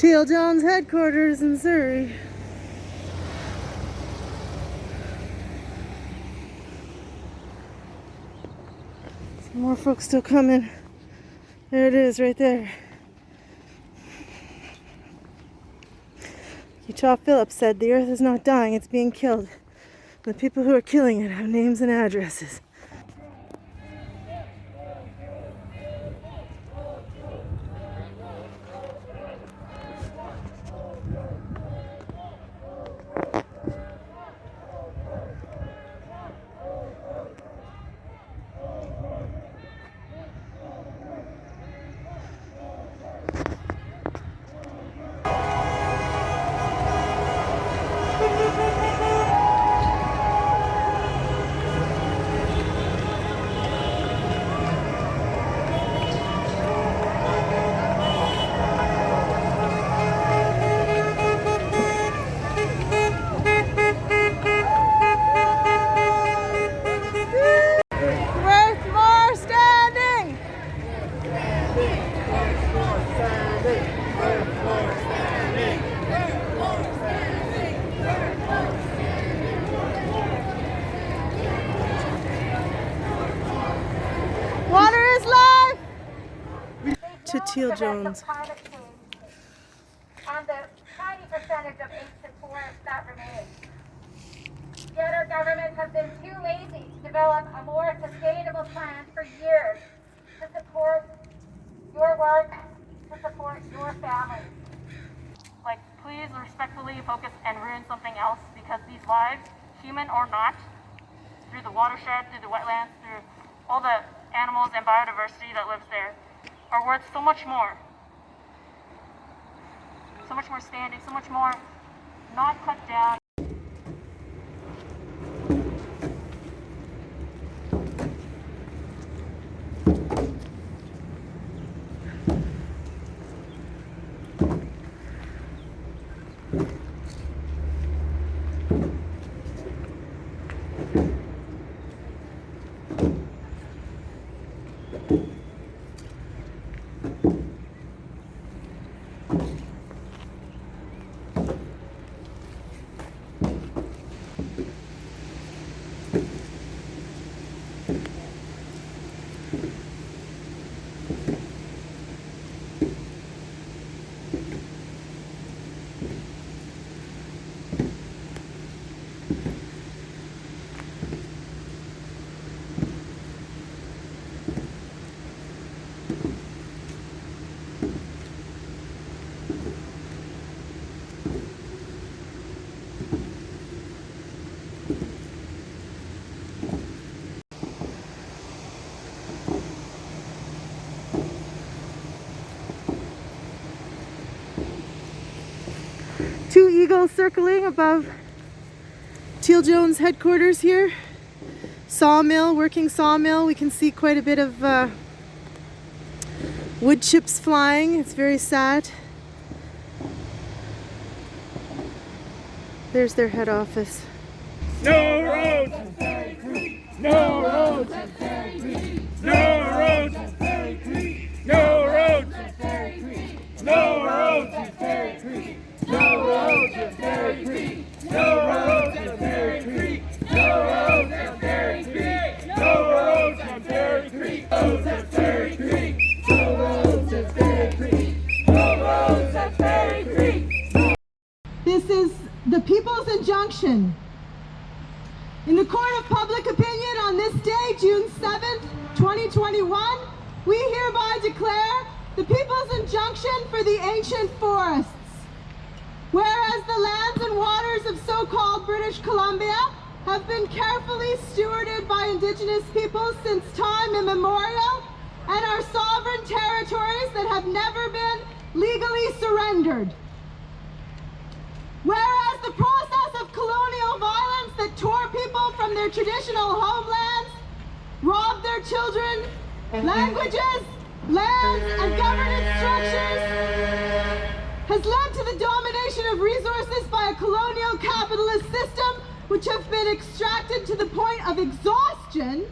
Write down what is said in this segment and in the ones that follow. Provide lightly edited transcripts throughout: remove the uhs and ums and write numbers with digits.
TEAL Jones headquarters in Surrey. Some more folks still coming. There it is, right there. Utah Phillips said the earth is not dying, it's being killed. The people who are killing it have names and addresses. To TEAL Jones. On the tiny percentage of ancient forests that remain. Yet our government has been too lazy to develop a more sustainable plan for years to support your work, to support your families. Like, please respectfully focus and ruin something else, because these lives, human or not, through the watershed, through the wetlands, through all the animals and biodiversity that lives there, are worth so much more. So much more standing, so much more not cut down. Two eagles circling above TEAL Jones headquarters here. Sawmill, working sawmill. We can see quite a bit of wood chips flying. It's very sad. There's their head office. No roads in Fairy Creek! No roads in Fairy Creek! No roads in Fairy Creek! No roads in Fairy Creek! No roads in Fairy Creek! No roads in Fairy Creek! No roads in Fairy Creek! No roads in Fairy Creek! No roads in Fairy Creek! Roads in Fairy Creek! No roads in Fairy Creek! No roads in Fairy Creek! This is the People's Injunction. In the court of public opinion on this day, June 7th, 2021, we hereby declare the People's Injunction for the ancient forests. Whereas the lands and waters of so-called British Columbia have been carefully stewarded by Indigenous peoples since time immemorial and are sovereign territories that have never been legally surrendered. Whereas the process of colonial violence that tore people from their traditional homelands, robbed their children, languages, lands, and governance structures, has led to the domination of resources by a colonial capitalist system which have been extracted to the point of exhaustion,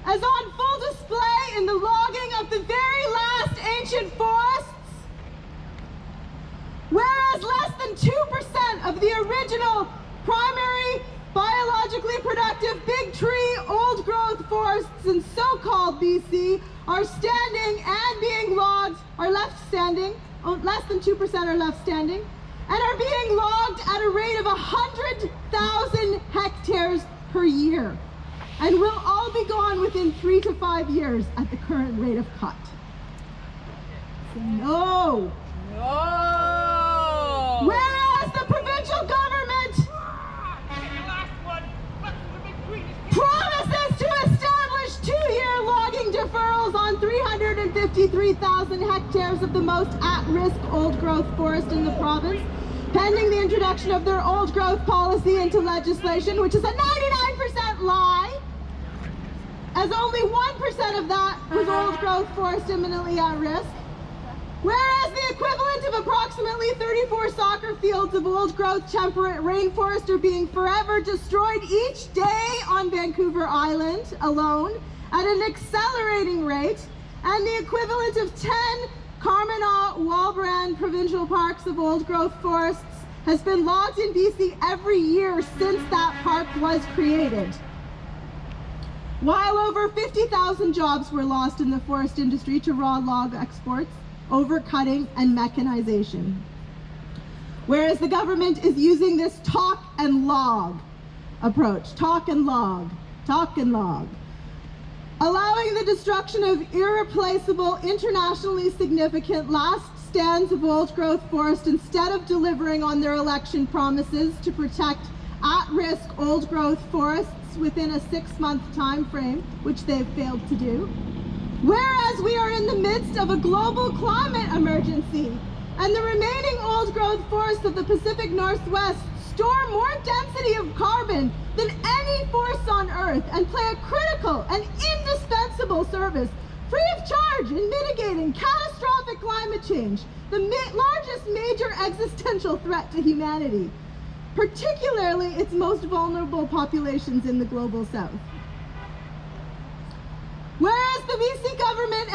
as on full display in the logging of the very last ancient forests. productive big tree, old growth forests in so-called BC are standing and being logged, are left standing, less than 2% are left standing, and are being logged at a rate of 100,000 hectares per year, and will all be gone within 3 to 5 years at the current rate of cut. So no. No! Whereas the provincial government promises to establish 2-year logging deferrals on 353,000 hectares of the most at-risk old-growth forest in the province, pending the introduction of their old-growth policy into legislation, which is a 99% lie, as only 1% of that was old-growth forest imminently at risk. Whereas the equivalent of approximately 34 soccer fields of old-growth temperate rainforest are being forever destroyed each day on Vancouver Island alone at an accelerating rate, and the equivalent of 10 Carminal-Walbrand provincial parks of old-growth forests has been logged in BC every year since that park was created. While over 50,000 jobs were lost in the forest industry to raw log exports, overcutting, and mechanization. Whereas the government is using this talk and log approach, talk and log, allowing the destruction of irreplaceable, internationally significant last stands of old-growth forest instead of delivering on their election promises to protect at-risk old-growth forests within a 6-month time frame, which they've failed to do. Whereas we are in the midst of a global climate emergency, and the remaining old-growth forests of the Pacific Northwest store more density of carbon than any forest on Earth and play a critical and indispensable service, free of charge, in mitigating catastrophic climate change, the largest major existential threat to humanity, particularly its most vulnerable populations in the global South. Whereas the BC government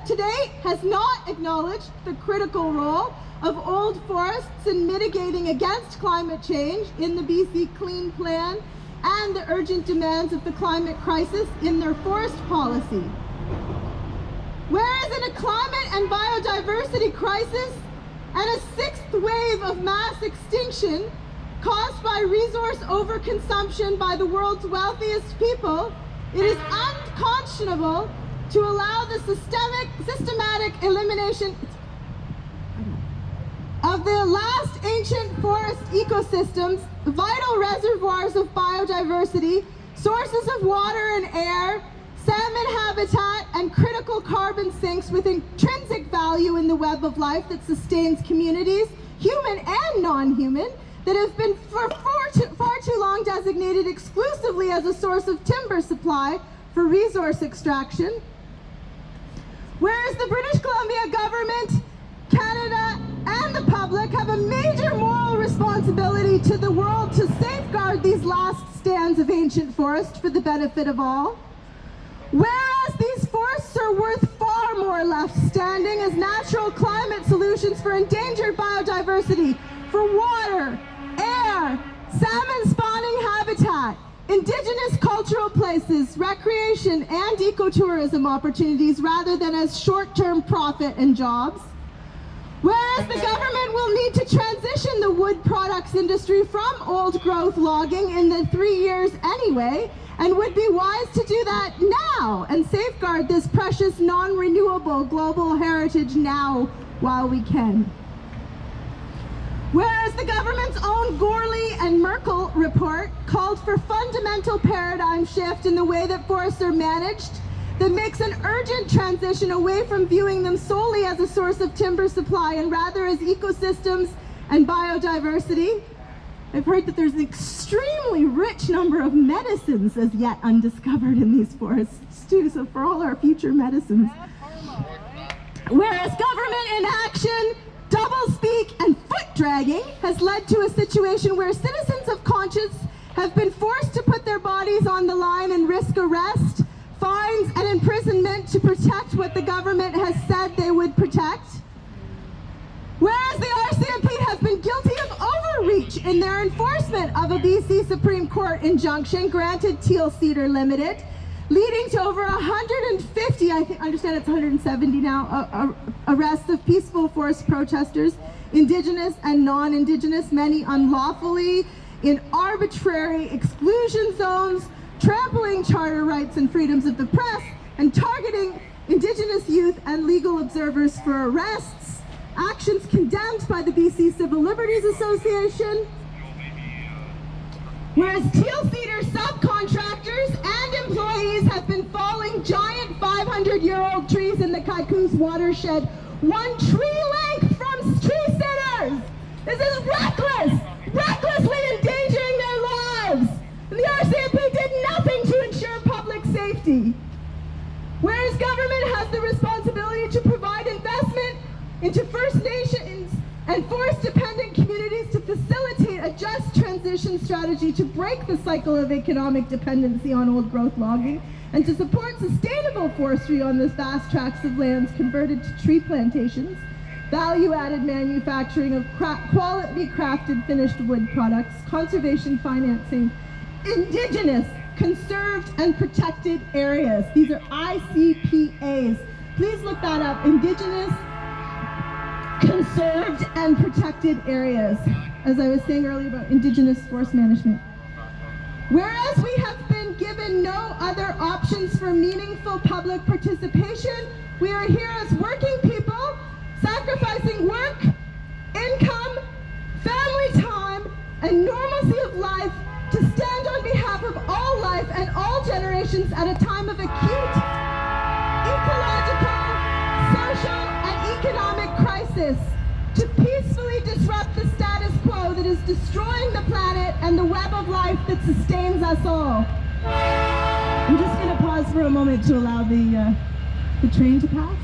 to date has not acknowledged the critical role of old forests in mitigating against climate change in the BC Clean Plan and the urgent demands of the climate crisis in their forest policy. Whereas in a climate and biodiversity crisis and a 6th wave of mass extinction caused by resource overconsumption by the world's wealthiest people, it is unconscionable to allow the systematic elimination of the last ancient forest ecosystems, vital reservoirs of biodiversity, sources of water and air, salmon habitat, and critical carbon sinks with intrinsic value in the web of life that sustains communities, human and non-human, that have been for far too long designated exclusively as a source of timber supply for resource extraction. Whereas the British Columbia government, Canada, and the public have a major moral responsibility to the world to safeguard these last stands of ancient forest for the benefit of all. Whereas these forests are worth far more left standing as natural climate solutions for endangered biodiversity, for water, air, salmon spawning habitat, Indigenous cultural places, recreation, and ecotourism opportunities rather than as short-term profit and jobs. Whereas the government will need to transition the wood products industry from old growth logging in the 3 years anyway, and would be wise to do that now and safeguard this precious non-renewable global heritage now while we can. Whereas the government's own Gorley and Merkel report called for fundamental paradigm shift in the way that forests are managed that makes an urgent transition away from viewing them solely as a source of timber supply and rather as ecosystems and biodiversity. I've heard that there's an extremely rich number of medicines as yet undiscovered in these forests too, so for all our future medicines. Whereas government inaction, doublespeak, and foot dragging has led to a situation where citizens of conscience have been forced to put their bodies on the line and risk arrest, fines, and imprisonment to protect what the government has said they would protect. Whereas the RCMP has been guilty of overreach breach in their enforcement of a BC Supreme Court injunction granted TEAL Cedar Limited, leading to over 150, I understand it's 170 now, arrests of peaceful forest protesters, Indigenous and non-Indigenous, many unlawfully, in arbitrary exclusion zones, trampling charter rights and freedoms of the press, and targeting Indigenous youth and legal observers for arrests, actions condemned by the BC Civil Liberties Association. Whereas TEAL Cedar subcontractors and employees have been falling giant 500-year-old trees in the Kaikous watershed, 1 tree length from tree sitters. This is reckless, recklessly endangering their lives. And the RCMP did nothing to ensure public safety. Whereas government has the responsibility to provide investment into First Nations and forest-dependent communities to facilitate a just transition strategy to break the cycle of economic dependency on old growth logging and to support sustainable forestry on this vast tracts of lands converted to tree plantations, value-added manufacturing of quality crafted finished wood products, conservation financing, Indigenous, conserved and protected areas. These are ICPAs. Please look that up, Indigenous, conserved and protected areas, as I was saying earlier about Indigenous forest management. Whereas we have been given no other options for meaningful public participation, we are here as working people, sacrificing work, income, family time, and normalcy of life to stand on behalf of all life and all generations at a time of acute ecological, social, and economic crisis, to peacefully disrupt the status quo that is destroying the planet and the web of life that sustains us all. I'm just going to pause for a moment to allow the train to pass.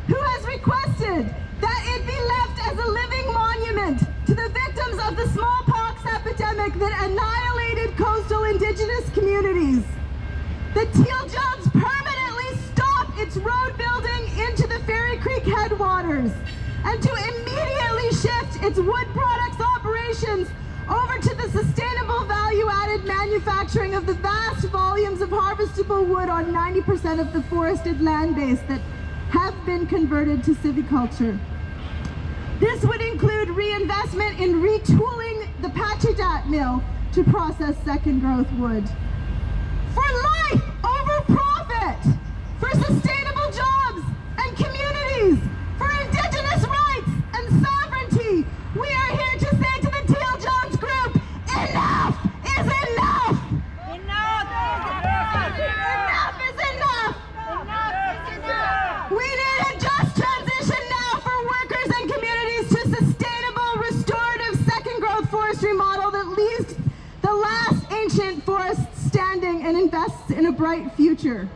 Who has requested that it be left as a living monument to the victims of the smallpox epidemic that annihilated coastal Indigenous communities. That TEAL Jones permanently stop its road building into the Fairy Creek Headwaters and to immediately shift its wood products operations over to the sustainable value-added manufacturing of the vast volumes of harvestable wood on 90% of the forested land base that have been converted to civiculture. This would include reinvestment in retooling the Pacheedaht mill to process second growth wood. For life over profit, for sustainable jobs and communities, for Indigenous rights and sovereignty, we are here to say to the TEAL Jones group, enough is enough! Enough is enough! We need a just transition now for workers and communities to sustainable, restorative, second growth forestry model that leaves the last ancient forests standing and invests in a bright future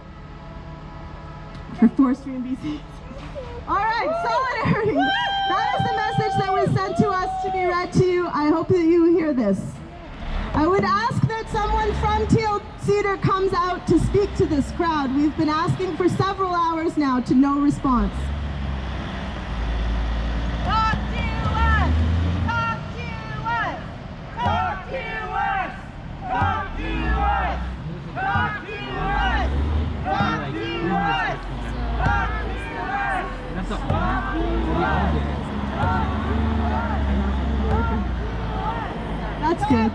for forestry in BC. All right, solidarity. That is the message that was sent to us to be read to you. I hope that you hear this. I would ask that someone from TEAL Cedar comes out to speak to this crowd. We've been asking for several hours now to no response. Talk to us! Talk to us! Talk to us! Talk to us! Talk to us! Talk to us! Talk to us! That's good.